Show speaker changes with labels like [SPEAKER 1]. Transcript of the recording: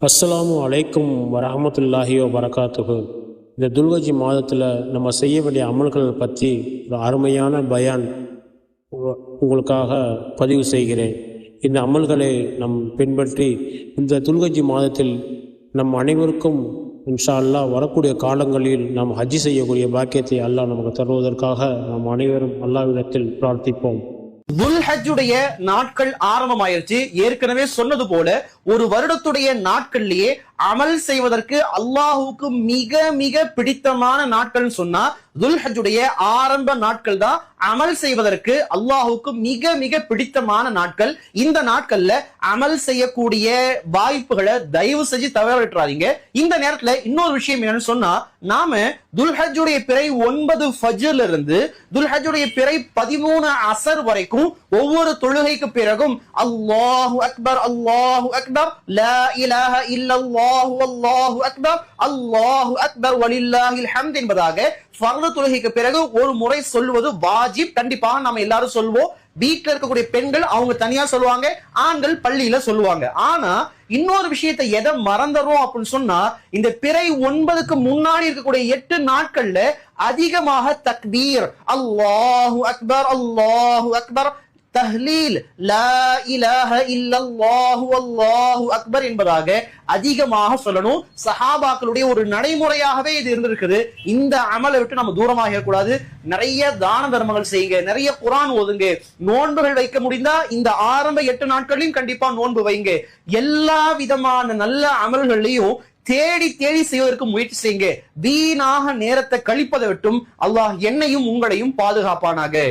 [SPEAKER 1] அஸ்ஸலாமு அலைக்கும் வரஹமத்துல்லாஹி வபரகாத்துஹு. இந்த துல்கஜி மாதத்தில் நம்ம செய்ய வேண்டிய அமல்கள் பற்றி ஒரு அருமையான பயான் உங்களுக்காக பதிவு செய்கிறேன். இந்த அமல்களை நம் பின்பற்றி இந்த துல்கஜி மாதத்தில் நம் அனைவருக்கும் இன்ஷா அல்லாஹ் வரக்கூடிய காலங்களில் நாம் ஹஜ்ஜி செய்யக்கூடிய பாக்கியத்தை அல்லாஹ் நமக்கு தருவதற்காக நாம் அனைவரும் அல்லாஹ்விடத்தில் பிரார்த்திப்போம்.
[SPEAKER 2] துல்ஹஜ்ஜுடைய நாட்கள் ஆரம்பமாயிருச்சு. ஏற்கனவே சொன்னது போல ஒரு வருடத்துடைய நாட்கள்லயே அமல் செய்வதற்கு அல்லாஹுக்கு மிக மிக பிடித்தமான நாட்கள் சொன்னா துல்ஹஜ்ஜுடைய ஆரம்ப நாட்கள் தான் அமல் செய்வதற்கு அல்லாஹுக்கு மிக மிக பிடித்தமான நாட்கள். இந்த நாட்கள்ல அமல் செய்யக்கூடிய வாய்ப்புகளை தயவு செஞ்சு தவற விட்டுறாதீங்க. இந்த நேரத்துல இன்னொரு விஷயம் என்னன்னு சொன்னா, நாம துல்ஹஜ்ஜுடைய பிறை 9 ஃபஜ்ர்ல இருந்து துல்ஹஜ்ஜுடைய பிறை 13 அசர் வரைக்கும் ஒவ்வொரு தொழுகைக்கு பிறகும் அல்லாஹு அக்பர் அல்லாஹு அக்பர் லா இலாஹ இல்லல்லாஹு அல்லாஹு அக்பர் அல்லாஹு அக்பர் வலில்லாஹில் ஹம்த் என்பதாக ஃபர்து தொழுகைக்கு பிறகு ஒரு முறை சொல்வது வாஜிப். கண்டிப்பாக நாம எல்லாரும் சொல்வோம். வீட்டுல இருக்கக்கூடிய பெண்கள் அவங்க தனியா சொல்லுவாங்க, ஆண்கள் பள்ளியில சொல்லுவாங்க. ஆனா இன்னொரு விஷயத்தை எதை மறந்துறோம் அப்படின்னு சொன்னா, இந்த பிறை 9க்கு முன்னாடி இருக்கக்கூடிய 8 நாட்கள்ல அதிகமாக தக்பீர் அல்லாஹு அக்பர் அல்லாஹு அக்பர் தஹ்லீல் லா இலாஹ இல்லல்லாஹு அல்லாஹு அக்பர் என்பதாக அதிகமாக சொல்லணும். சஹாபாக்களுடைய ஒரு நடைமுறையாகவே இது இருந்திருக்குது. இந்த அமலை விட்டு நம்ம தூரமாக கூடாது. நிறைய தான தர்மங்கள் செய்யுங்க, நிறைய குர்ஆன் ஓதுங்க, நோன்புகள் வைக்க முடிந்தா இந்த ஆரம்ப 8 நாட்களையும் கண்டிப்பா நோன்பு வைங்க. எல்லா விதமான நல்ல அமல்களையும் தேடி தேடி செய்வதற்கு முயற்சி செய்யுங்க. வீணாக நேரத்தை கழிப்பதை விட்டும் அல்லாஹ் என்னையும் உங்களையும் பாதுகாப்பானாக.